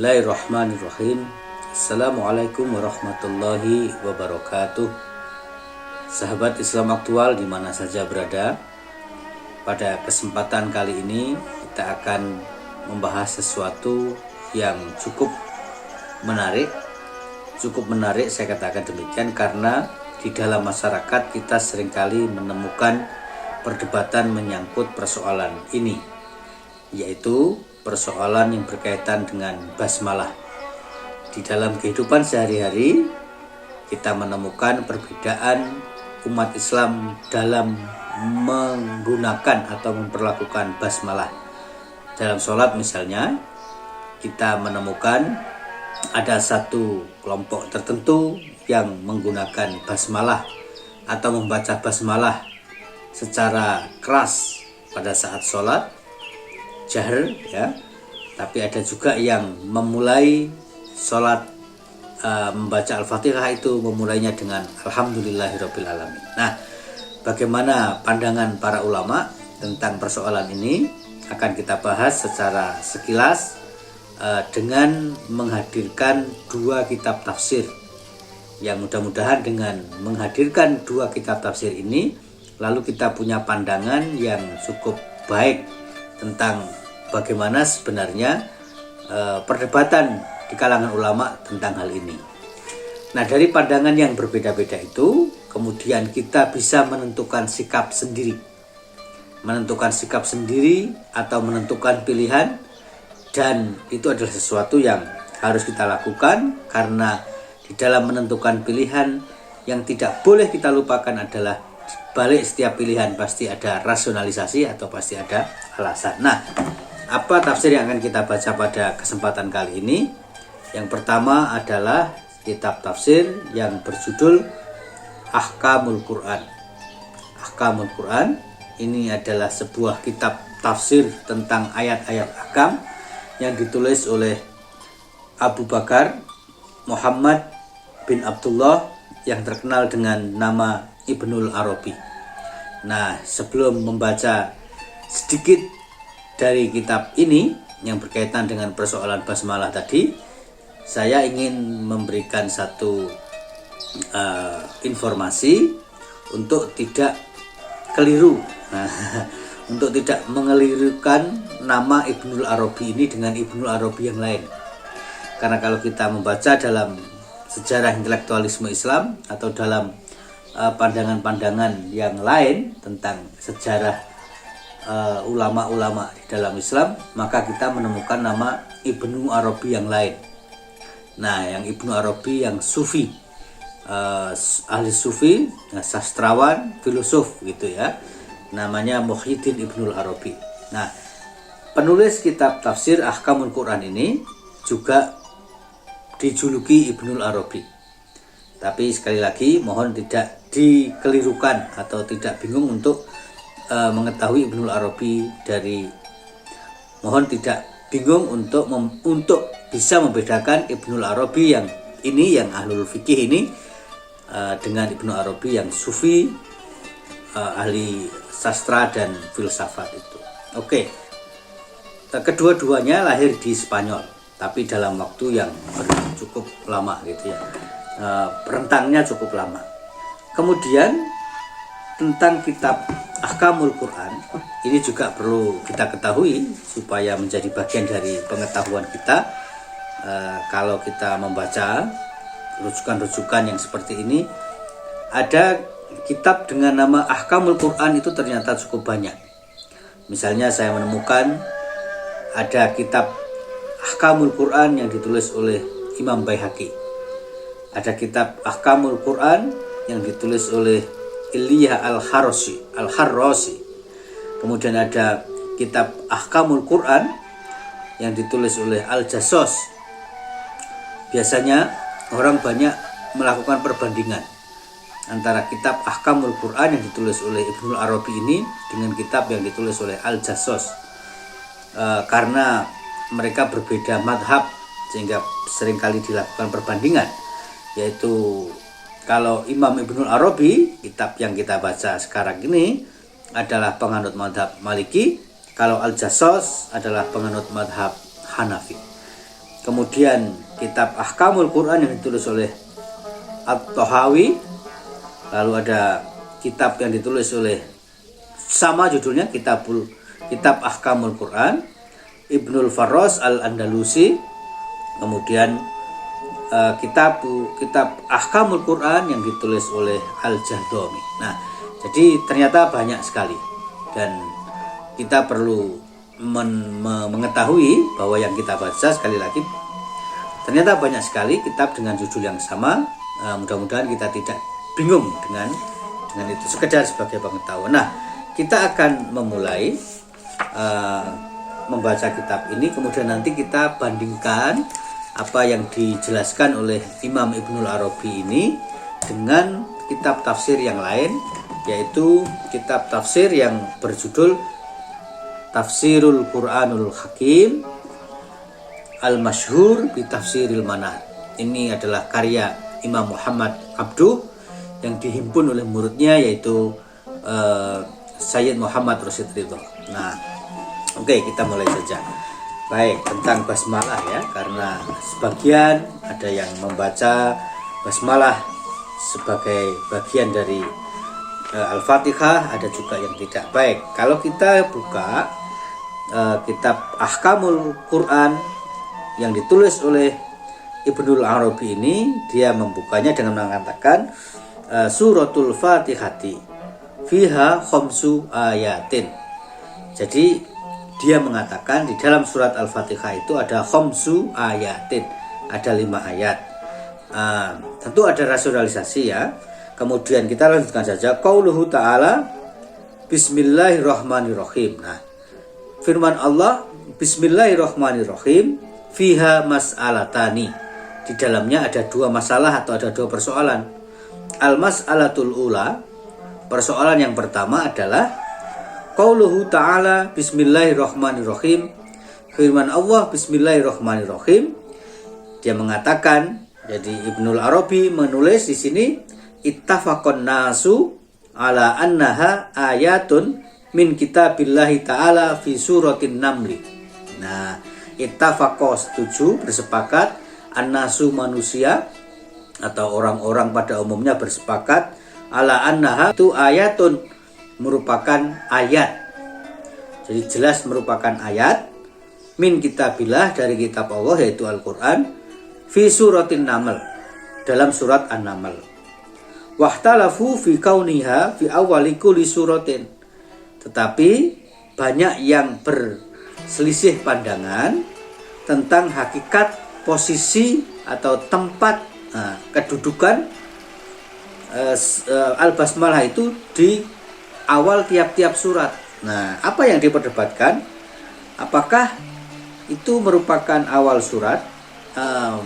Bismillahirrahmanirrahim. Assalamualaikum warahmatullahi wabarakatuh. Sahabat Islam aktual di mana saja berada, pada kesempatan kali ini kita akan membahas sesuatu yang cukup menarik. Saya katakan demikian karena di dalam masyarakat kita seringkali menemukan perdebatan menyangkut persoalan ini, yaitu persoalan yang berkaitan dengan basmalah. Di dalam kehidupan sehari-hari kita menemukan perbedaan umat Islam dalam menggunakan atau memperlakukan basmalah. Dalam sholat misalnya, kita menemukan ada satu kelompok tertentu yang menggunakan basmalah atau membaca basmalah secara keras pada saat sholat jahr, ya. Tapi ada juga yang memulai sholat membaca Al-Fatihah itu memulainya dengan Alhamdulillahirabbil alamin. Nah, bagaimana pandangan para ulama tentang persoalan ini akan kita bahas secara sekilas dengan menghadirkan dua kitab tafsir. Yang mudah-mudahan dengan menghadirkan dua kitab tafsir ini, lalu kita punya pandangan yang cukup baik tentang bagaimana sebenarnya perdebatan di kalangan ulama tentang hal ini. Nah, dari pandangan yang berbeda-beda itu, kemudian kita bisa menentukan sikap sendiri. Menentukan sikap sendiri atau menentukan pilihan, dan itu adalah sesuatu yang harus kita lakukan karena di dalam menentukan pilihan yang tidak boleh kita lupakan adalah balik setiap pilihan pasti ada rasionalisasi atau pasti ada alasan. Nah, apa tafsir yang akan kita baca pada kesempatan kali ini? Yang pertama adalah kitab tafsir yang berjudul Ahkamul Quran. Ahkamul Quran ini adalah sebuah kitab tafsir tentang ayat-ayat ahkam yang ditulis oleh Abu Bakar Muhammad bin Abdullah yang terkenal dengan nama Ibnul Arabi. Nah, sebelum membaca sedikit dari kitab ini yang berkaitan dengan persoalan basmalah tadi, saya ingin memberikan satu informasi untuk tidak keliru. Nah, untuk tidak mengelirukan nama Ibnul Arabi ini dengan Ibnul Arabi yang lain. Karena kalau kita membaca dalam sejarah intelektualisme Islam atau dalam pandangan-pandangan yang lain tentang sejarah ulama-ulama di dalam Islam, maka kita menemukan nama Ibnu Arabi yang lain. Nah, yang Ibnu Arabi yang sufi, ahli sufi, sastrawan, filosof gitu ya, namanya Muhyiddin Ibnul Arabi. Nah, penulis kitab tafsir Ahkamul Quran ini juga dijuluki Ibnul Arabi. Tapi sekali lagi mohon tidak dikelirukan atau tidak bingung untuk mengetahui Ibnul Arabi dari, mohon tidak bingung untuk bisa membedakan Ibnul Arabi yang ini, yang ahlul fikih ini, dengan Ibnu Arabi yang sufi, ahli sastra dan filsafat itu. Oke. Kedua-duanya lahir di Spanyol, tapi dalam waktu yang cukup lama gitu ya. Rentangnya cukup lama. Kemudian tentang kitab Ahkamul Quran ini juga perlu kita ketahui supaya menjadi bagian dari pengetahuan kita. Kalau kita membaca rujukan-rujukan yang seperti ini, ada kitab dengan nama Ahkamul Quran itu ternyata cukup banyak. Misalnya saya menemukan ada kitab Ahkamul Quran yang ditulis oleh Imam Baihaqi. Ada kitab Ahkamul Quran yang ditulis oleh Ilyah Al-Harrosi. Kemudian ada kitab Ahkamul Quran yang ditulis oleh Al-Jassos. Biasanya orang banyak melakukan perbandingan antara kitab Ahkamul Quran yang ditulis oleh Ibnul Arabi ini dengan kitab yang ditulis oleh Al-Jassos, karena mereka berbeda madhab sehingga seringkali dilakukan perbandingan, yaitu kalau Imam Ibnul Arabi, kitab yang kita baca sekarang ini, adalah penganut madhab Maliki. Kalau Al-Jassos adalah penganut madhab Hanafi. kemudian kitab Ahkamul Quran yang ditulis oleh At-Tahawi, lalu ada kitab yang ditulis oleh sama judulnya kitab Ahkamul Quran Ibnul Farras Al-Andalusi, kemudian kitab Ahkamul Quran yang ditulis oleh Al-Jahdami. Nah, jadi ternyata banyak sekali dan kita perlu mengetahui bahwa yang kita baca, sekali lagi, ternyata banyak sekali kitab dengan judul yang sama. Mudah-mudahan kita tidak bingung dengan itu, sekedar sebagai pengetahuan. Nah, kita akan memulai membaca kitab ini, kemudian nanti kita bandingkan apa yang dijelaskan oleh Imam Ibnul Arabi ini dengan kitab tafsir yang lain, yaitu kitab tafsir yang berjudul Tafsirul Quranul Hakim Al-Masyhur bi Tafsiril Manar. Ini adalah karya Imam Muhammad Abduh yang dihimpun oleh muridnya, yaitu Sayyid Muhammad Rashid Ridho. Nah, oke, kita mulai saja. Baik, tentang basmalah ya, karena sebagian ada yang membaca basmalah sebagai bagian dari Al-Fatihah, ada juga yang tidak. Baik, kalau kita buka kitab Ahkamul Quran yang ditulis oleh Ibnul Arabi ini, dia membukanya dengan mengatakan Suratul Fatihati fiha khamsu ayatin. Jadi dia mengatakan di dalam surat Al-Fatihah itu ada khamsu ayatin, ada 5 ayat. Tentu ada rasionalisasi ya. Kemudian kita lanjutkan saja. Qauluhu ta'ala Bismillahirrahmanirrahim. Nah, firman Allah Bismillahirrahmanirrahim, fiha mas'alatani. Di dalamnya ada 2 masalah atau ada 2 persoalan. Al-mas'alatul ula, persoalan yang pertama adalah qauluhu ta'ala Bismillahirrahmanirrahim, firman Allah Bismillahirrahmanirrahim. Dia mengatakan, jadi Ibnul Arabi menulis di sini ittafaqan nasu ala annaha ayatun min kitabillahi ta'ala fi suratin namli. Nah, ittafaqo setuju, bersepakat, annasu manusia atau orang-orang pada umumnya bersepakat, ala annaha itu ayatun, merupakan ayat. Jadi jelas merupakan ayat, min kitabillah, dari kitab Allah yaitu Al-Quran, fi suratin naml, dalam surat An-Naml. Wahtalafu fi kauniha fi awwali kulli suratin. Tetapi banyak yang berselisih pandangan tentang hakikat, posisi atau tempat kedudukan Al-Basmalah itu di awal tiap-tiap surat. Nah, apa yang diperdebatkan? Apakah itu merupakan awal surat,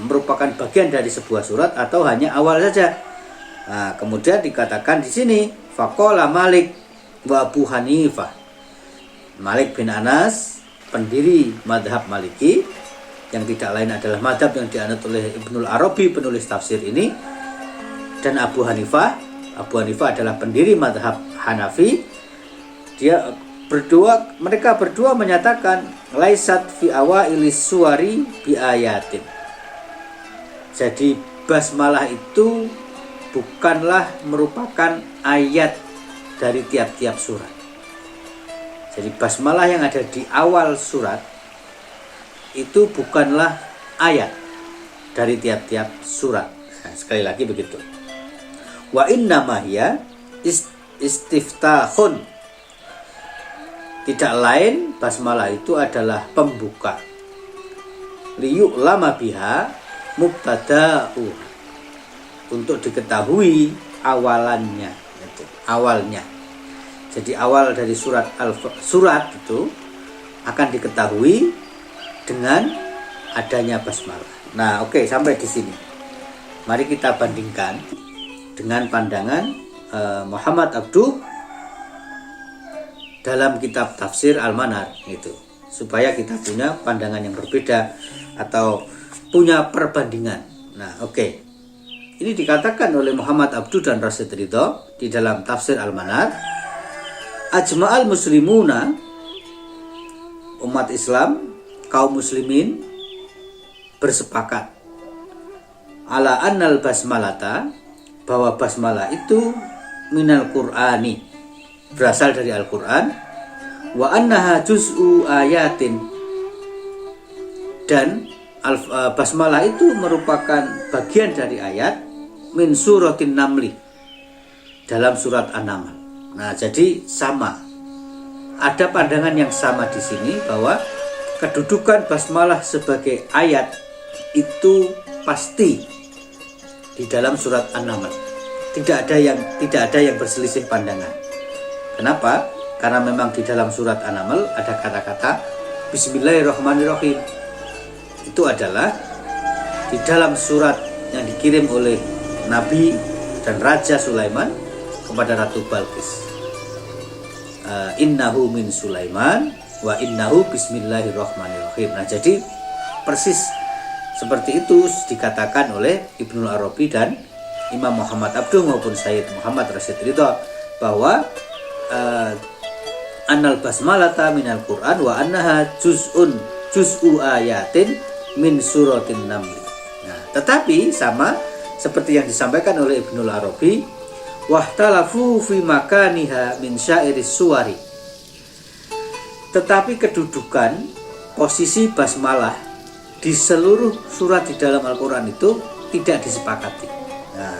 merupakan bagian dari sebuah surat, atau hanya awal saja? Nah, kemudian dikatakan di sini faqala Malik wa Abu Hanifah. Malik bin Anas, pendiri madhab Maliki, yang tidak lain adalah madhab yang dianut oleh Ibnul Arabi, penulis tafsir ini, dan Abu Hanifah adalah pendiri madhab Hanafi. Mereka berdua menyatakan laisat fi awailis suwari bi ayatin. Jadi basmalah itu bukanlah merupakan ayat dari tiap-tiap surat. Jadi basmalah yang ada di awal surat itu bukanlah ayat dari tiap-tiap surat. Nah, sekali lagi begitu. Wa inna mahya istiftahun. Tidak lain basmalah itu adalah pembuka. Liyu'lama biha mubtada'u. Untuk diketahui awalannya, itu awalnya. Jadi awal dari surat itu akan diketahui dengan adanya basmalah. Nah, oke, sampai di sini. Mari kita bandingkan dengan pandangan Muhammad Abduh dalam kitab tafsir Al-Manar itu, supaya kita punya pandangan yang berbeda atau punya perbandingan. Nah, oke. Ini dikatakan oleh Muhammad Abduh dan Rashid Ridho di dalam tafsir Al-Manar, ajma'al muslimuna, umat Islam, kaum muslimin, bersepakat ala annal basmalata, bahwa basmalah itu minal Qur'ani, berasal dari Al-Qur'an, wa annaha juz'u ayatin, dan basmalah itu merupakan bagian dari ayat min suratin namli, dalam surat An-Naml. Nah, jadi sama. Ada pandangan yang sama di sini bahwa kedudukan basmalah sebagai ayat itu pasti di dalam surat An-Naml. Tidak ada yang berselisih pandangan. Kenapa? Karena memang di dalam surat An-Naml ada kata-kata Bismillahirrahmanirrahim. Itu adalah di dalam surat yang dikirim oleh Nabi dan Raja Sulaiman kepada Ratu Balqis. Innahu min Sulaiman wa innahu bismillahirrahmanirrahim. Nah, jadi persis seperti itu dikatakan oleh Ibnul Arabi dan Imam Muhammad Abduh maupun Sayyid Muhammad Rasyid Ridha, bahwa annal basmalata minal Qur'an wa annaha juz'u ayatin min suratin namli. Nah, tetapi sama seperti yang disampaikan oleh Ibnul Arabi, wahtalafu fi makaniha min syairis suwari. Tetapi kedudukan posisi basmalah di seluruh surat di dalam Al-Quran itu tidak disepakati. Nah,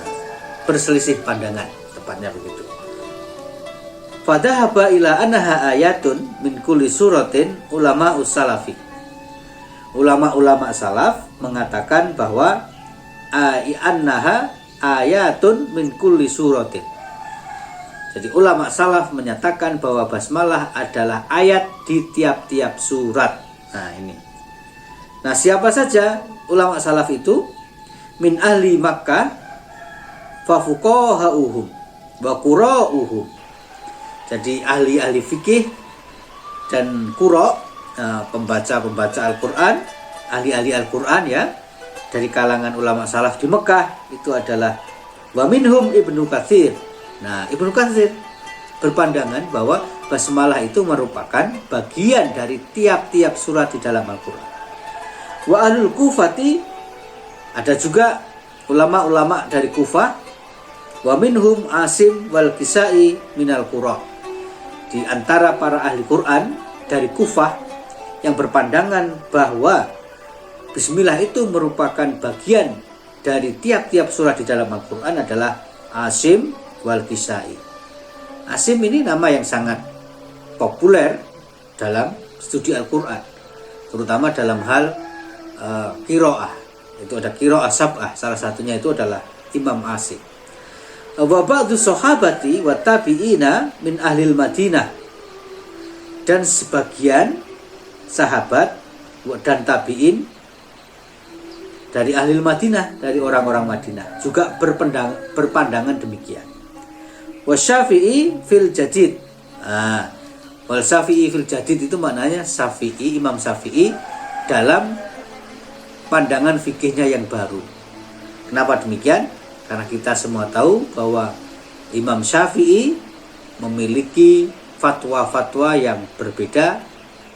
berselisih pandangan, tepatnya begitu. Fadhahaba ila annaha ayatun min kulli suratin ulama salafi. Ulama-ulama salaf mengatakan bahwa annaha ayatun min kulli suratin. Jadi ulama salaf menyatakan bahwa basmalah adalah ayat di tiap-tiap surat. Nah, ini. Nah, siapa saja ulama salaf itu? Min ahli Makkah fa fuqahauhum wa qura'uhum. Jadi ahli-ahli fikih dan qura', pembaca-pembaca Al-Qur'an, ahli-ahli Al-Qur'an ya, dari kalangan ulama salaf di Mekah itu adalah wa minhum Ibnu Katsir. Nah, Ibnu Katsir berpandangan bahwa basmalah itu merupakan bagian dari tiap-tiap surat di dalam Al-Qur'an. Wa ahlul Kufati, ada juga ulama-ulama dari Kufah, wa minhum Asim wal Kisai minal Qura'. Di antara para ahli Quran dari Kufah yang berpandangan bahwa Bismillah itu merupakan bagian dari tiap-tiap surat di dalam Al-Quran adalah Asim wal Kisai. Asim ini nama yang sangat populer dalam studi Al-Quran, terutama dalam hal qiraah. Itu ada qiraah sab'ah, salah satunya itu adalah Imam Asim. Wa ba'du sahabati wa tabi'ina min ahlil Madinah, dan sebagian sahabat dan tabi'in dari ahli Madinah, dari orang-orang Madinah juga berpandangan demikian. Wasyafi'i fil jadid. Wal Syafi'i fil jadid itu maknanya Syafi'i, Imam Syafi'i dalam pandangan fikihnya yang baru. Kenapa demikian? Karena kita semua tahu bahwa Imam Syafi'i memiliki fatwa-fatwa yang berbeda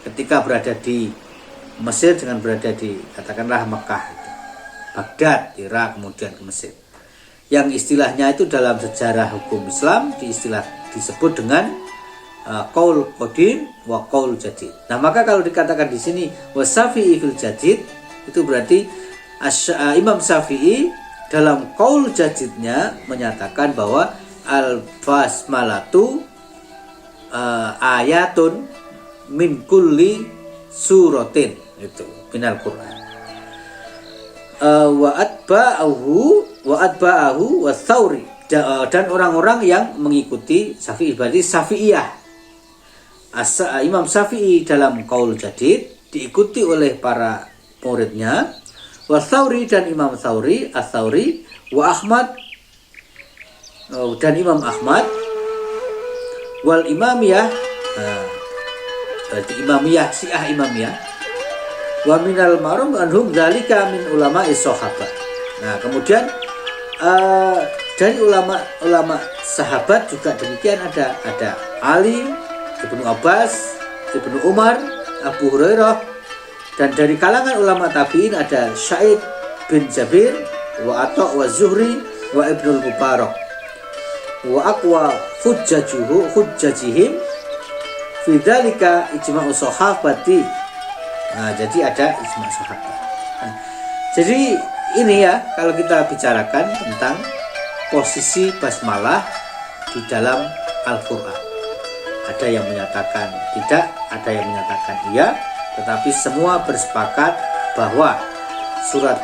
ketika berada di Mesir dengan berada di katakanlah Mekah, Baghdad, Irak, kemudian ke Mesir. Yang istilahnya itu dalam sejarah hukum Islam disebut dengan qaul qadim wa qaul jadid. Nah, maka kalau dikatakan di sini wasyafi'i fil jadid, itu berarti Imam Syafi'i dalam qaul jadidnya menyatakan bahwa al-basmalatu ayatun min kulli suratin, itu minal Quran. Wa atba'ahu wa Tsauri, dan orang-orang yang mengikuti Syafi'i, berarti Syafi'iyah. Imam Syafi'i dalam qaul jadid diikuti oleh para muridnya, wa Tsauri dan Imam Tsauri, Ats-Tsauri, wa Ahmad dan Imam Ahmad, wal Imamiyah, berarti Imamiyah, Syiah Imamiyah, wa minal ma'rum anhum dzalika min ulama'i sahabat. Nah, kemudian dari ulama sahabat juga demikian, ada Ali, Ibnu Abbas, Ibnu Umar, Abu Hurairah, Dan dari kalangan ulama tabi'in ada Sa'id bin Jabir, wa Atha wa Zuhri wa Ibnul Mubarak. Wa aqwa hujjajihim fi dzalika ijma'u sahabati. Nah, jadi ada ijma' sahabat. Nah, jadi ini ya, kalau kita bicarakan tentang posisi basmalah di dalam Al-Qur'an. Ada yang menyatakan tidak, ada yang menyatakan iya, tetapi semua bersepakat bahwa surat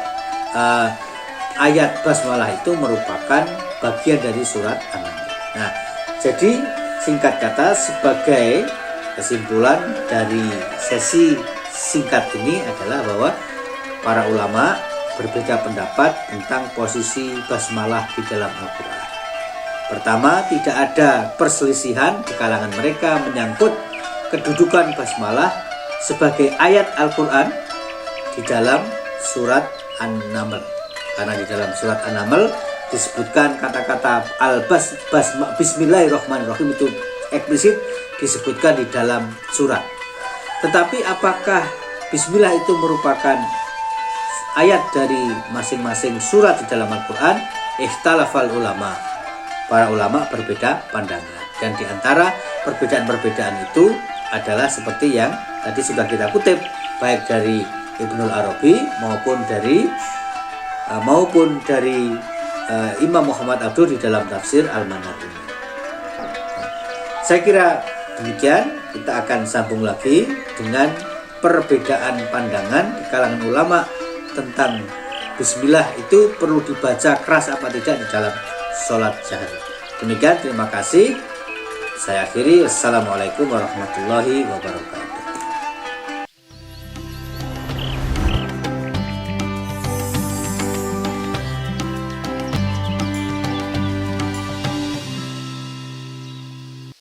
ayat basmalah itu merupakan bagian dari surat An-Naml. Nah, jadi singkat kata, sebagai kesimpulan dari sesi singkat ini adalah bahwa para ulama berbeda pendapat tentang posisi basmalah di dalam Al-Quran. Pertama, tidak ada perselisihan di kalangan mereka menyangkut kedudukan basmalah sebagai ayat Al-Quran di dalam surat An-Naml. Karena di dalam surat An-Naml disebutkan kata-kata Bismillahirrahmanirrahim itu eksplisit disebutkan di dalam surat. Tetapi apakah Bismillah itu merupakan ayat dari masing-masing surat di dalam Al-Quran? Ikhtalafal ulama. Para ulama berbeda pandangan. Dan di antara perbedaan-perbedaan itu adalah seperti yang tadi sudah kita kutip, baik dari Ibnul Arabi maupun dari Imam Muhammad Abduh di dalam tafsir Al-Manar ini. Saya kira demikian. Kita akan sambung lagi dengan perbedaan pandangan di kalangan ulama tentang Bismillah itu perlu dibaca keras apa tidak di dalam sholat jahar. Demikian, terima kasih. Saya akhiri. Wassalamualaikum warahmatullahi wabarakatuh.